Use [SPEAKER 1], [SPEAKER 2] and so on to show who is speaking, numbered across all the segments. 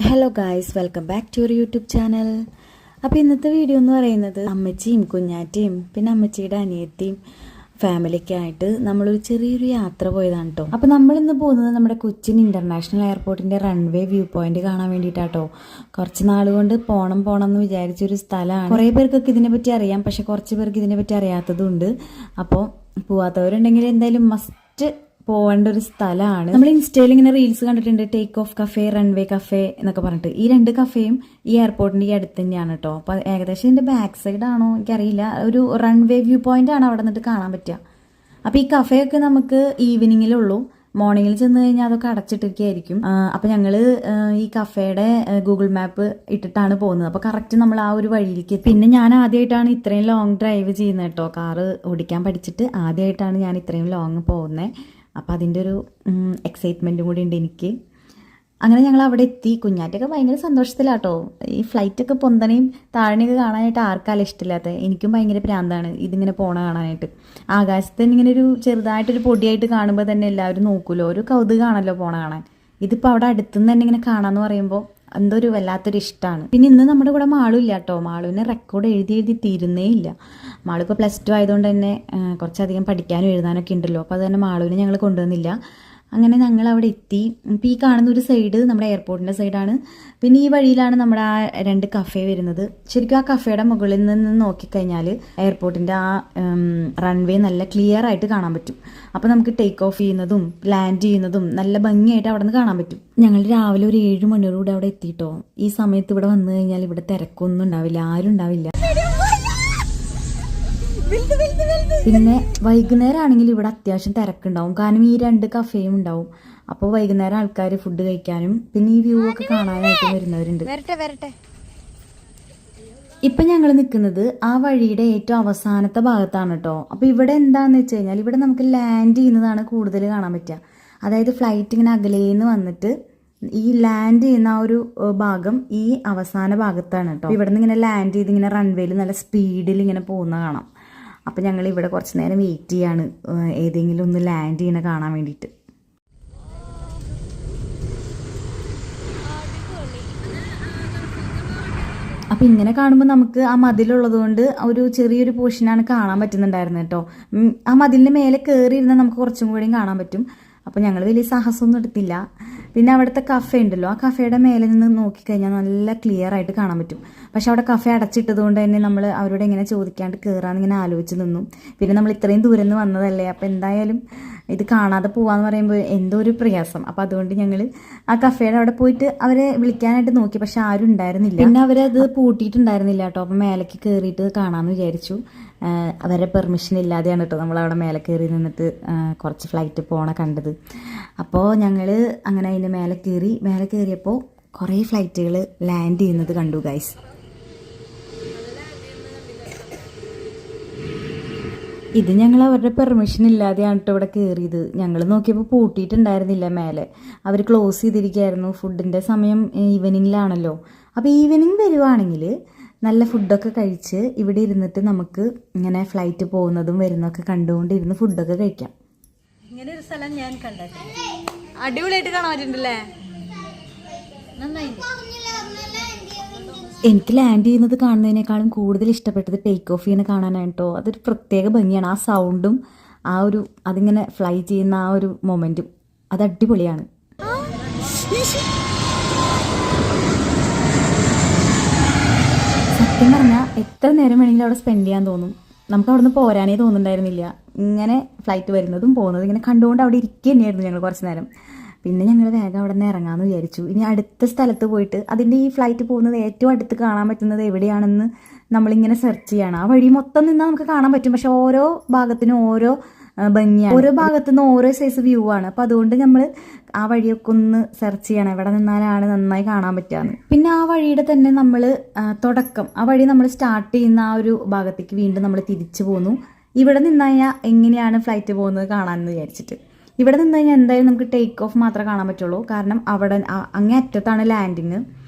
[SPEAKER 1] Hello guys, welcome back to your YouTube channel. അപ്പോൾ ഇന്നത്തെ video എന്ന് പറയുന്നത് അമ്മച്ചിയും കുഞ്ഞാറ്റയും പിന്നെ അമ്മച്ചിയുടെ അനിയത്തിയും ഫാമിലിയൊക്കെ ആയിട്ട് നമ്മളൊരു ചെറിയൊരു യാത്ര പോയതാണ് കേട്ടോ. അപ്പോൾ നമ്മളിന്ന് പോകുന്നത് നമ്മുടെ കൊച്ചിൻ ഇൻ്റർനാഷണൽ എയർപോർട്ടിൻ്റെ റൺവേ വ്യൂ പോയിന്റ് കാണാൻ വേണ്ടിയിട്ടാട്ടോ. കുറച്ച് നാളുകൊണ്ട് പോണം എന്ന് വിചാരിച്ചൊരു സ്ഥലമാണ്. കുറേ പേർക്കൊക്കെ ഇതിനെപ്പറ്റി അറിയാം, പക്ഷെ കുറച്ച് പേർക്ക് ഇതിനെപ്പറ്റി അറിയാത്തതുണ്ട്. അപ്പോൾ പോവാത്തവരുണ്ടെങ്കിൽ എന്തായാലും മസ്റ്റ് പോകേണ്ട ഒരു സ്ഥലമാണ്. നമ്മൾ ഇൻസ്റ്റയിൽ ഇങ്ങനെ റീൽസ് കണ്ടിട്ടുണ്ട്, take off cafe, runway cafe എന്നൊക്കെ പറഞ്ഞിട്ട്. ഈ രണ്ട് കഫേയും ഈ എയർപോർട്ടിന്റെ ഈ അടുത്ത് തന്നെയാണ് കേട്ടോ. അപ്പൊ ഏകദേശം ഇതിന്റെ ബാക്ക് സൈഡ് ആണോ എനിക്കറിയില്ല, ഒരു റൺവേ വ്യൂ പോയിന്റ് ആണ് അവിടെ നിന്നിട്ട് കാണാൻ പറ്റുക. അപ്പൊ ഈ കഫേ ഒക്കെ നമുക്ക് ഈവനിങ്ങിലുള്ളൂ, മോർണിംഗിൽ ചെന്ന് കഴിഞ്ഞാൽ അതൊക്കെ അടച്ചിട്ടൊക്കെയായിരിക്കും. അപ്പൊ ഞങ്ങള് ഈ കഫേയുടെ ഗൂഗിൾ മാപ്പ് ഇട്ടിട്ടാണ് പോകുന്നത്. അപ്പൊ കറക്റ്റ് നമ്മൾ ആ ഒരു വഴിയിലേക്ക്. പിന്നെ ഞാൻ ആദ്യമായിട്ടാണ് ഇത്രയും ലോങ് ഡ്രൈവ് ചെയ്യുന്നത് കേട്ടോ. കാറ് ഓടിക്കാൻ പഠിച്ചിട്ട് ആദ്യമായിട്ടാണ് ഞാൻ ഇത്രയും ലോങ് പോകുന്നത്. അപ്പം അതിൻ്റെ ഒരു എക്സൈറ്റ്മെൻറ്റും കൂടി ഉണ്ട് എനിക്ക്. അങ്ങനെ ഞങ്ങൾ അവിടെ എത്തി. കുഞ്ഞാറ്റൊക്കെ ഭയങ്കര സന്തോഷത്തിലാട്ടോ. ഈ ഫ്ലൈറ്റൊക്കെ പൊന്തനെയും താഴനെയൊക്കെ കാണാനായിട്ട് ആർക്കാലും ഇഷ്ടമില്ലാത്ത, എനിക്കും ഭയങ്കര പ്രാന്താണ് ഇതിങ്ങനെ പോണ കാണാനായിട്ട്. ആകാശത്ത് ഇങ്ങനെ ഒരു ചെറുതായിട്ടൊരു പൊടിയായിട്ട് കാണുമ്പോൾ തന്നെ എല്ലാവരും നോക്കുമല്ലോ, ഒരു കൗതുകമാണല്ലോ പോണ കാണാൻ. ഇതിപ്പോൾ അവിടെ അടുത്തുനിന്ന് തന്നെ ഇങ്ങനെ കാണാമെന്ന് പറയുമ്പോൾ എന്തോ ഒരു വല്ലാത്തൊരു ഇഷ്ടമാണ്. പിന്നെ ഇന്ന് നമ്മുടെ കൂടെ മാളും ഇല്ല കേട്ടോ. മാളുവിനെ റെക്കോർഡ് എഴുതി തീരുന്നേ ഇല്ല. മാളു ഇപ്പോൾ +2 ആയതുകൊണ്ട് തന്നെ കുറച്ചധികം പഠിക്കാനും എഴുതാനൊക്കെ ഉണ്ടല്ലോ. അപ്പോൾ അത് തന്നെ മാളുവിനെ ഞങ്ങൾ കൊണ്ടുവന്നില്ല. അങ്ങനെ ഞങ്ങൾ അവിടെ എത്തി. ഇപ്പോൾ ഈ കാണുന്ന ഒരു സൈഡ് നമ്മുടെ എയർപോർട്ടിൻ്റെ സൈഡാണ്. പിന്നെ ഈ വഴിയിലാണ് നമ്മുടെ ആ 2 കഫേ വരുന്നത്. ശരിക്കും ആ കഫേയുടെ മുകളിൽ നിന്ന് നോക്കിക്കഴിഞ്ഞാൽ എയർപോർട്ടിൻ്റെ ആ റൺവേ നല്ല ക്ലിയർ ആയിട്ട് കാണാൻ പറ്റും. അപ്പോൾ നമുക്ക് ടേക്ക് ഓഫ് ചെയ്യുന്നതും ലാൻഡ് ചെയ്യുന്നതും നല്ല ഭംഗിയായിട്ട് അവിടെ നിന്ന് കാണാൻ പറ്റും. ഞങ്ങൾ രാവിലെ ഒരു 7 മണിയോടുകൂടി അവിടെ എത്തിയിട്ടോ. ഈ സമയത്ത് ഇവിടെ വന്നു കഴിഞ്ഞാൽ ഇവിടെ തിരക്കൊന്നും ഉണ്ടാവില്ല, ആരും ഉണ്ടാവില്ല. പിന്നെ വൈകുന്നേരം ആണെങ്കിൽ ഇവിടെ അത്യാവശ്യം തിരക്കുണ്ടാവും, കാരണം ഈ 2 കഫേയും ഉണ്ടാവും. അപ്പോൾ വൈകുന്നേരം ആൾക്കാർ ഫുഡ് കഴിക്കാനും പിന്നെ ഈ വ്യൂ ഒക്കെ കാണാനായിട്ട് വരുന്നവരുണ്ട്. ഇപ്പം ഞങ്ങൾ നിൽക്കുന്നത് ആ വഴിയുടെ ഏറ്റവും അവസാനത്തെ ഭാഗത്താണ് കേട്ടോ. അപ്പോൾ ഇവിടെ എന്താണെന്ന് വെച്ച് കഴിഞ്ഞാൽ ഇവിടെ നമുക്ക് ലാൻഡ് ചെയ്യുന്നതാണ് കൂടുതൽ കാണാൻ പറ്റുക. അതായത് ഫ്ലൈറ്റ് ഇങ്ങനെ അകലേന്ന് വന്നിട്ട് ഈ ലാൻഡ് ചെയ്യുന്ന ആ ഒരു ഭാഗം ഈ അവസാന ഭാഗത്താണ് കേട്ടോ. ഇവിടെ നിന്ന് ഇങ്ങനെ ലാൻഡ് ചെയ്ത് ഇങ്ങനെ റൺവേയിൽ നല്ല സ്പീഡിൽ ഇങ്ങനെ പോകുന്ന കാണാം. അപ്പം ഞങ്ങൾ ഇവിടെ കുറച്ച് നേരം വെയിറ്റ് ചെയ്യാണ് ഏതെങ്കിലും ഒന്ന് ലാൻഡ് ചെയ്യണ കാണാൻ വേണ്ടിയിട്ട്. അപ്പം ഇങ്ങനെ കാണുമ്പോൾ നമുക്ക് ആ മതിലുള്ളത് കൊണ്ട് ഒരു ചെറിയൊരു പോർഷനാണ് കാണാൻ പറ്റുന്നുണ്ടായിരുന്നത് കേട്ടോ. ആ മതിലിൻ്റെ മേലെ കയറി ഇരുന്നാൽ നമുക്ക് കുറച്ചും കൂടിയും കാണാൻ പറ്റും. അപ്പോൾ ഞങ്ങൾ വലിയ സാഹസമൊന്നും എടുത്തില്ല. പിന്നെ അവിടുത്തെ കഫേ ഉണ്ടല്ലോ, ആ കഫേയുടെ മേലെ നിന്ന് നോക്കിക്കഴിഞ്ഞാൽ നല്ല ക്ലിയർ ആയിട്ട് കാണാൻ പറ്റും. പക്ഷെ അവിടെ കഫേ അടച്ചിട്ടത് കൊണ്ട് തന്നെ നമ്മൾ അവരോട് എങ്ങനെ ചോദിക്കാണ്ട് കയറാമെന്ന് ഇങ്ങനെ ആലോചിച്ച് നിന്നു. പിന്നെ നമ്മൾ ഇത്രയും ദൂരം നിന്ന് വന്നതല്ലേ, അപ്പോൾ എന്തായാലും ഇത് കാണാതെ പോവാന്ന് പറയുമ്പോൾ എന്തോ ഒരു പ്രയാസം. അപ്പോൾ അതുകൊണ്ട് ഞങ്ങൾ ആ കഫേയുടെ അവിടെ പോയിട്ട് അവരെ വിളിക്കാനായിട്ട് നോക്കി, പക്ഷെ ആരും ഉണ്ടായിരുന്നില്ല. പിന്നെ അവരത് പൂട്ടിയിട്ടുണ്ടായിരുന്നില്ല കേട്ടോ. അപ്പോൾ മേലേക്ക് കയറിയിട്ട് കാണാമെന്ന് വിചാരിച്ചു. അവരുടെ പെർമിഷൻ ഇല്ലാതെയാണ് കേട്ടോ നമ്മളവിടെ മേലെ കയറി നിന്നിട്ട് കുറച്ച് ഫ്ലൈറ്റ് പോണ കണ്ടത്. അപ്പോൾ ഞങ്ങൾ അങ്ങനെ അതിൻ്റെ മേലെ കയറിയപ്പോൾ കുറേ ഫ്ലൈറ്റുകൾ ലാൻഡ് ചെയ്യുന്നത് കണ്ടു ഗൈസ്. ഇത് ഞങ്ങൾ അവരുടെ പെർമിഷൻ ഇല്ലാതെയാണ് കേട്ടോ ഇവിടെ കയറിയത്. ഞങ്ങൾ നോക്കിയപ്പോൾ പൂട്ടിയിട്ടുണ്ടായിരുന്നില്ല മേലെ, അവർ ക്ലോസ് ചെയ്തിരിക്കുകയായിരുന്നു. ഫുഡിൻ്റെ സമയം ഈവനിങ്ങിലാണല്ലോ. അപ്പോൾ ഈവനിങ് വരുവാണെങ്കിൽ നല്ല ഫുഡൊക്കെ കഴിച്ച് ഇവിടെ ഇരുന്നിട്ട് നമുക്ക് ഇങ്ങനെ ഫ്ലൈറ്റ് പോകുന്നതും വരുന്നതൊക്കെ കണ്ടുകൊണ്ടിരുന്ന് ഫുഡൊക്കെ കഴിക്കാം.
[SPEAKER 2] ഇങ്ങനെ ഒരു സ്ഥലം ഞാൻ കണ്ടിട്ടില്ല. അടിപൊളിയായിട്ട് കാണാൻ പറ്റുന്നുണ്ടല്ലേ, നന്നായി.
[SPEAKER 1] എനിക്ക് ലാൻഡ് ചെയ്യുന്നത് കാണുന്നതിനേക്കാളും കൂടുതൽ ഇഷ്ടപ്പെട്ടത് ടേക്ക് ഓഫ് ചെയ്യുന്ന കാണാനാണ് കേട്ടോ. അതൊരു പ്രത്യേക ഭംഗിയാണ്. ആ സൗണ്ടും ആ ഒരു അതിങ്ങനെ ഫ്ലൈ ചെയ്യുന്ന ആ ഒരു മൊമെൻറ്റും അത് അടിപൊളിയാണ്. സത്യം പറഞ്ഞാൽ എത്ര നേരം വേണമെങ്കിലും അവിടെ സ്പെൻഡ് ചെയ്യാൻ തോന്നും. നമുക്ക് അവിടെ നിന്ന് പോരാനേ തോന്നുന്നുണ്ടായിരുന്നില്ല. ഇങ്ങനെ ഫ്ലൈറ്റ് വരുന്നതും പോകുന്നതും ഇങ്ങനെ കണ്ടുകൊണ്ട് അവിടെ ഇരിക്കുക തന്നെയായിരുന്നു ഞങ്ങൾ കുറച്ച് നേരം. പിന്നെ ഞങ്ങൾ വേഗം അവിടെ നിന്ന് ഇറങ്ങാമെന്ന് വിചാരിച്ചു. ഇനി അടുത്ത സ്ഥലത്ത് പോയിട്ട് അതിൻ്റെ ഈ ഫ്ലൈറ്റ് പോകുന്നത് ഏറ്റവും അടുത്ത് കാണാൻ പറ്റുന്നത് എവിടെയാണെന്ന് നമ്മളിങ്ങനെ സെർച്ച് ചെയ്യണം. ആ വഴി മൊത്തം നിന്നാൽ നമുക്ക് കാണാൻ പറ്റും, പക്ഷെ ഓരോ ഭാഗത്തിനും ഓരോ ഭംഗിയാണ്, ഓരോ ഭാഗത്തുനിന്ന് ഓരോ സൈസ് വ്യൂ ആണ്. അപ്പോൾ അതുകൊണ്ട് നമ്മൾ ആ വഴിയൊക്കെ ഒന്ന് സെർച്ച് ചെയ്യണം, എവിടെ നിന്നാലാണ് നന്നായി കാണാൻ പറ്റുകയെന്ന്. പിന്നെ ആ വഴിയുടെ തന്നെ നമ്മൾ തുടക്കം, ആ വഴി നമ്മൾ സ്റ്റാർട്ട് ചെയ്യുന്ന ആ ഒരു ഭാഗത്തേക്ക് വീണ്ടും നമ്മൾ തിരിച്ചു പോന്നു. ഇവിടെ നിന്ന് കഴിഞ്ഞാൽ എങ്ങനെയാണ് ഫ്ലൈറ്റ് പോകുന്നത് കാണാമെന്ന് വിചാരിച്ചിട്ട്. ഇവിടെ നിന്ന് കഴിഞ്ഞാൽ എന്തായാലും നമുക്ക് ടേക്ക് ഓഫ് മാത്രമേ കാണാൻ പറ്റുള്ളൂ, കാരണം അവിടെ അങ്ങേ അറ്റത്താണ് ലാൻഡിങ്.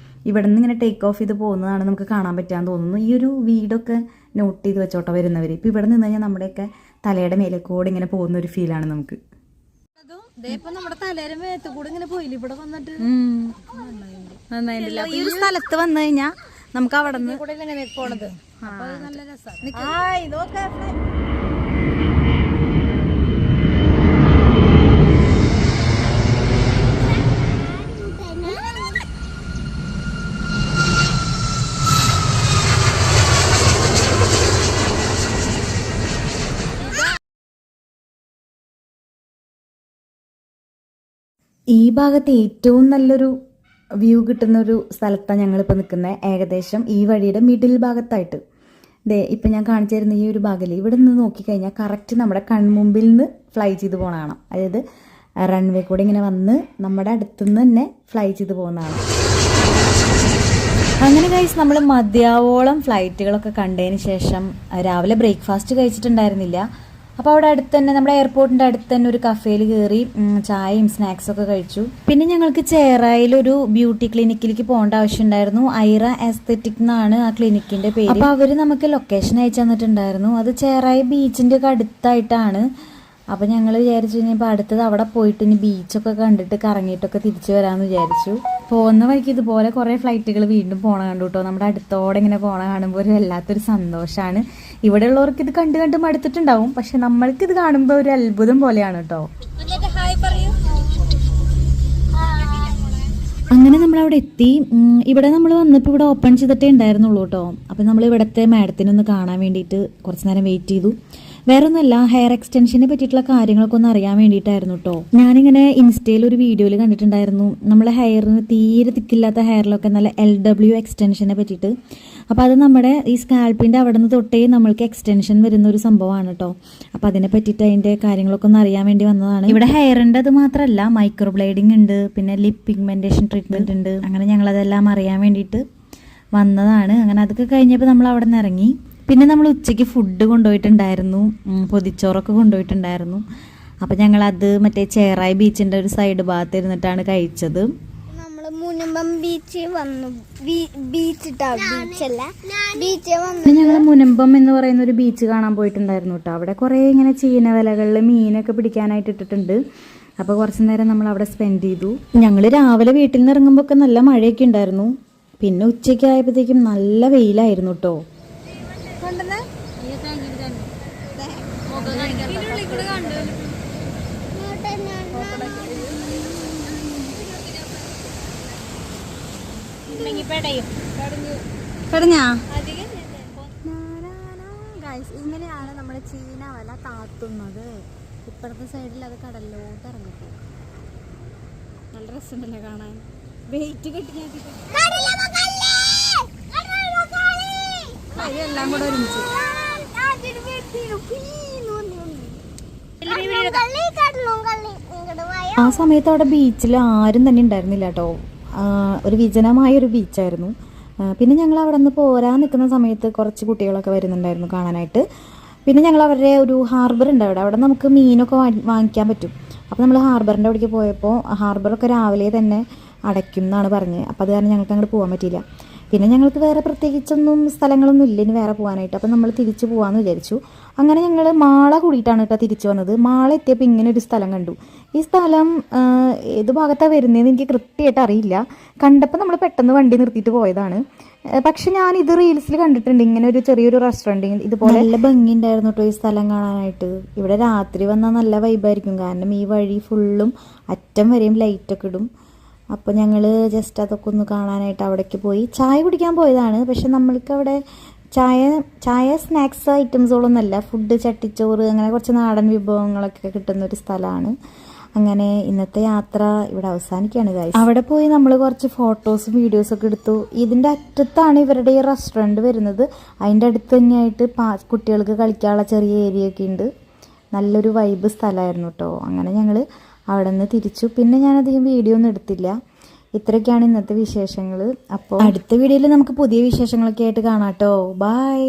[SPEAKER 1] ഇവിടെ നിന്ന് ഇങ്ങനെ ടേക്ക് ഓഫ് ചെയ്ത് പോകുന്നതാണ് നമുക്ക് കാണാൻ പറ്റാന്ന് തോന്നുന്നു. ഈ ഒരു വീടൊക്കെ നോട്ട് ചെയ്ത് വെച്ചോട്ടോ വരുന്നവർ. ഇപ്പോൾ ഇവിടെ നിന്ന് കഴിഞ്ഞാൽ നമ്മുടെയൊക്കെ തലയുടെ മേലെ കൂടെ ഇങ്ങനെ പോകുന്ന ഒരു ഫീലാണ് നമുക്ക്.
[SPEAKER 2] ഇപ്പൊ നമ്മുടെ തലേരെ മേത്ത് കൂടെ ഇങ്ങനെ പോയില്ല ഇവിടെ വന്നിട്ട് നന്നായിട്ടില്ല. ഈ ഒരു സ്ഥലത്ത് വന്നു കഴിഞ്ഞാ നമുക്ക് അവിടെ നിന്ന് കൂടെ ഇങ്ങനെ പോണത് അപ്പൊ നല്ല രസമാണ്.
[SPEAKER 1] ഈ ഭാഗത്ത് ഏറ്റവും നല്ലൊരു വ്യൂ കിട്ടുന്ന ഒരു സ്ഥലത്താണ് ഞങ്ങളിപ്പോൾ നിൽക്കുന്നത്. ഏകദേശം ഈ വഴിയുടെ മിഡിൽ ഭാഗത്തായിട്ട് ഇപ്പം ഞാൻ കാണിച്ചു തരുന്ന ഈ ഒരു ഭാഗത്തിൽ ഇവിടെ നിന്ന് നോക്കിക്കഴിഞ്ഞാൽ കറക്റ്റ് നമ്മുടെ കൺമുമ്പിൽ നിന്ന് ഫ്ലൈ ചെയ്ത് പോകണതാണ്. അതായത് റൺവേ കൂടെ ഇങ്ങനെ വന്ന് നമ്മുടെ അടുത്തുനിന്ന് തന്നെ ഫ്ലൈ ചെയ്ത് പോകുന്നതാണ്. അങ്ങനെ ഗൈസ് നമ്മൾ മതിയാവോളം ഫ്ലൈറ്റുകളൊക്കെ കണ്ടതിന് ശേഷം രാവിലെ ബ്രേക്ക്ഫാസ്റ്റ് കഴിച്ചിട്ടുണ്ടായിരുന്നില്ല. അപ്പോൾ അവിടെ അടുത്ത് തന്നെ നമ്മുടെ എയർപോർട്ടിൻ്റെ അടുത്ത് തന്നെ ഒരു കഫേയിൽ കയറി ചായയും സ്നാക്സൊക്കെ കഴിച്ചു. പിന്നെ ഞങ്ങൾക്ക് ചേറായിലൊരു ബ്യൂട്ടി ക്ലിനിക്കിലേക്ക് പോകേണ്ട ആവശ്യമുണ്ടായിരുന്നു. ഐറ എസ്തെറ്റിക് എന്നാണ് ആ ക്ലിനിക്കിൻ്റെ പേര്. അപ്പോൾ അവർ നമുക്ക് ലൊക്കേഷൻ അയച്ചു തന്നിട്ടുണ്ടായിരുന്നു. അത് ചേറായി ബീച്ചിൻ്റെ ഒക്കെ അടുത്തായിട്ടാണ്. അപ്പോൾ ഞങ്ങൾ വിചാരിച്ചു കഴിഞ്ഞപ്പോൾ അടുത്തത് അവിടെ പോയിട്ട് ഇനി ബീച്ചൊക്കെ കണ്ടിട്ട് കറങ്ങിയിട്ടൊക്കെ തിരിച്ചു വരാമെന്ന് വിചാരിച്ചു. പോകുന്ന വഴിക്ക് ഇതുപോലെ കുറേ ഫ്ലൈറ്റുകൾ വീണ്ടും പോണ കണ്ടു കേട്ടോ. നമ്മുടെ അടുത്തോടെ ഇങ്ങനെ പോണ കാണുമ്പോൾ ഒരു വല്ലാത്തൊരു സന്തോഷമാണ്. ഇവിടെ ഉള്ളവർക്ക് ഇത് കണ്ട് കണ്ട് മടുത്തിട്ടുണ്ടാവും, പക്ഷെ നമ്മൾക്ക് ഇത് കാണുമ്പോൾ ഒരു അത്ഭുതം പോലെയാണ് കേട്ടോ. അങ്ങനെ നമ്മളവിടെ എത്തി. ഇവിടെ നമ്മൾ വന്നപ്പോൾ ഇവിടെ ഓപ്പൺ ചെയ്തിട്ടേ ഉണ്ടായിരുന്നുള്ളൂ കേട്ടോ. അപ്പം നമ്മൾ ഇവിടുത്തെ മാഡത്തിനൊന്ന് കാണാൻ വേണ്ടിയിട്ട് കുറച്ച് നേരം വെയിറ്റ് ചെയ്തു. വേറൊന്നുമല്ല, ഹെയർ എക്സ്റ്റൻഷനെ പറ്റിയിട്ടുള്ള കാര്യങ്ങളൊക്കെ ഒന്ന് അറിയാൻ വേണ്ടിയിട്ടായിരുന്നു കേട്ടോ. ഞാനിങ്ങനെ ഇൻസ്റ്റയിൽ ഒരു വീഡിയോയിൽ കണ്ടിട്ടുണ്ടായിരുന്നു നമ്മളെ ഹെയറിന് തീരെ തിക്കില്ലാത്ത ഹെയറിലൊക്കെ നല്ല LW എക്സ്റ്റൻഷനെ പറ്റിയിട്ട്. അപ്പോൾ അത് നമ്മുടെ ഈ സ്കാൽപ്പിൻ്റെ അവിടെ നിന്ന് തൊട്ടേ നമ്മൾക്ക് എക്സ്റ്റൻഷൻ വരുന്ന ഒരു സംഭവമാണ് കേട്ടോ. അപ്പോൾ അതിനെ പറ്റിയിട്ട് അതിൻ്റെ കാര്യങ്ങളൊക്കെ ഒന്ന് അറിയാൻ വേണ്ടി വന്നതാണ്. ഇവിടെ ഹെയറിൻ്റെ അത് മാത്രമല്ല, മൈക്രോ ബ്ലേഡിംഗ് ഉണ്ട്, പിന്നെ ലിപ് പിഗ്മെൻറ്റേഷൻ ട്രീറ്റ്മെൻറ്റ് ഉണ്ട്. അങ്ങനെ ഞങ്ങളതെല്ലാം അറിയാൻ വേണ്ടിയിട്ട് വന്നതാണ്. അങ്ങനെ അതൊക്കെ കഴിഞ്ഞപ്പോൾ നമ്മൾ അവിടെ നിന്ന് ഇറങ്ങി. പിന്നെ നമ്മൾ ഉച്ചയ്ക്ക് ഫുഡ് കൊണ്ടുപോയിട്ടുണ്ടായിരുന്നു, പൊതിച്ചോറൊക്കെ കൊണ്ടുപോയിട്ടുണ്ടായിരുന്നു. അപ്പം ഞങ്ങളത് മറ്റേ ചേറായി ബീച്ചിൻ്റെ ഒരു സൈഡ് ഭാഗത്ത് ഇരുന്നിട്ടാണ് കഴിച്ചത്.
[SPEAKER 3] നമ്മൾ മുനമ്പം ബീച്ച് വന്നു.
[SPEAKER 1] ഞങ്ങൾ മുനമ്പം എന്ന് പറയുന്ന ഒരു ബീച്ച് കാണാൻ പോയിട്ടുണ്ടായിരുന്നു കേട്ടോ. അവിടെ കുറേ ഇങ്ങനെ ചീനവലകളിൽ മീനൊക്കെ പിടിക്കാനായിട്ട് ഇട്ടിട്ടുണ്ട്. അപ്പോൾ കുറച്ച് നേരം നമ്മൾ അവിടെ സ്പെൻഡ് ചെയ്തു. ഞങ്ങൾ രാവിലെ വീട്ടിൽ നിന്ന് ഇറങ്ങുമ്പോൾ ഒക്കെ നല്ല മഴയൊക്കെ ഉണ്ടായിരുന്നു. പിന്നെ ഉച്ചയ്ക്ക് ആയപ്പോഴത്തേക്കും നല്ല വെയിലായിരുന്നു കേട്ടോ.
[SPEAKER 2] ഇങ്ങനെയാണ് നമ്മൾ ചീന വല താത്തുന്നത്. ഇപ്പുറത്തെ സൈഡിൽ അത് കടലിലോട്ട് ഇറങ്ങിപ്പോ. നല്ല രസമുണ്ടല്ലേ കാണാൻ. വെയിറ്റ് കെട്ടി എല്ലാം കൂടെ ഒരുമിച്ച്
[SPEAKER 1] ആ സമയത്ത് അവിടെ ബീച്ചിൽ ആരും തന്നെ ഉണ്ടായിരുന്നില്ല കേട്ടോ. ഒരു വിജനമായൊരു ബീച്ചായിരുന്നു. പിന്നെ ഞങ്ങൾ അവിടെ നിന്ന് പോരാൻ നിൽക്കുന്ന സമയത്ത് കുറച്ച് കുട്ടികളൊക്കെ വരുന്നുണ്ടായിരുന്നു കാണാനായിട്ട്. പിന്നെ ഞങ്ങൾ അവരുടെ ഒരു ഹാർബർ ഉണ്ട് അവിടെ നമുക്ക് മീനൊക്കെ വാങ്ങിക്കാൻ പറ്റും. അപ്പോൾ നമ്മൾ ഹാർബറിൻ്റെ അവിടേക്ക് പോയപ്പോൾ ഹാർബറൊക്കെ രാവിലെ തന്നെ അടയ്ക്കും എന്നാണ് പറഞ്ഞത്. അപ്പോൾ അത് കാരണം ഞങ്ങൾക്ക് അങ്ങോട്ട് പോകാൻ പറ്റിയില്ല. പിന്നെ ഞങ്ങൾക്ക് വേറെ പ്രത്യേകിച്ചൊന്നും സ്ഥലങ്ങളൊന്നും ഇല്ല ഇനി വേറെ പോകാനായിട്ട്. അപ്പം നമ്മൾ തിരിച്ചു പോകാമെന്ന് വിചാരിച്ചു. അങ്ങനെ ഞങ്ങൾ മാള കൂടിയിട്ടാണ് കേട്ടോ തിരിച്ചു വന്നത്. മാള എത്തിയപ്പോൾ ഇങ്ങനെ ഒരു സ്ഥലം കണ്ടു. ഈ സ്ഥലം ഏത് ഭാഗത്താണ് വരുന്നതെന്ന് എനിക്ക് കൃത്യമായിട്ട് അറിയില്ല. കണ്ടപ്പോൾ നമ്മൾ പെട്ടെന്ന് വണ്ടി നിർത്തിയിട്ട് പോയതാണ്. പക്ഷെ ഞാൻ ഇത് റീൽസിൽ കണ്ടിട്ടുണ്ട്, ഇങ്ങനെ ഒരു ചെറിയൊരു റെസ്റ്റോറൻറ്റ് ഇതുപോലെ. നല്ല ഭംഗി ഉണ്ടായിരുന്നു കേട്ടോ ഈ സ്ഥലം കാണാനായിട്ട്. ഇവിടെ രാത്രി വന്നാൽ നല്ല വൈബായിരിക്കും, കാരണം ഈ വഴി ഫുള്ളും അറ്റം വരെയും ലൈറ്റൊക്കെ ഇടും. അപ്പോൾ ഞങ്ങൾ ജസ്റ്റ് അതൊക്കെ ഒന്ന് കാണാനായിട്ട് അവിടേക്ക് പോയി. ചായ കുടിക്കാൻ പോയതാണ്. പക്ഷെ നമ്മൾക്ക് അവിടെ ചായ സ്നാക്സ് ഐറ്റംസുകളൊന്നുമല്ല, ഫുഡ് ചട്ടിച്ചോറ് അങ്ങനെ കുറച്ച് നാടൻ വിഭവങ്ങളൊക്കെ കിട്ടുന്ന ഒരു സ്ഥലമാണ്. അങ്ങനെ ഇന്നത്തെ യാത്ര ഇവിടെ അവസാനിക്കുകയാണ് ഗൈസ്. അവിടെ പോയി നമ്മൾ കുറച്ച് ഫോട്ടോസും വീഡിയോസൊക്കെ എടുത്തു. ഇതിൻ്റെ അറ്റത്താണ് ഇവരുടെ ഈ റെസ്റ്റോറൻറ്റ് വരുന്നത്. അതിൻ്റെ അടുത്ത് തന്നെയായിട്ട് കുട്ടികൾക്ക് കളിക്കാനുള്ള ചെറിയ ഏരിയ ഒക്കെ ഉണ്ട്. നല്ലൊരു വൈബ് സ്ഥലമായിരുന്നു കേട്ടോ. അങ്ങനെ ഞങ്ങൾ അവിടെ നിന്ന് തിരിച്ചു. പിന്നെ ഞാനധികം വീഡിയോ ഒന്നും എടുത്തില്ല. ഇത്രയൊക്കെയാണ് ഇന്നത്തെ വിശേഷങ്ങൾ. അപ്പോൾ അടുത്ത വീഡിയോയിൽ നമുക്ക് പുതിയ വിശേഷങ്ങളൊക്കെ ആയിട്ട് കാണാം കേട്ടോ. ബൈ.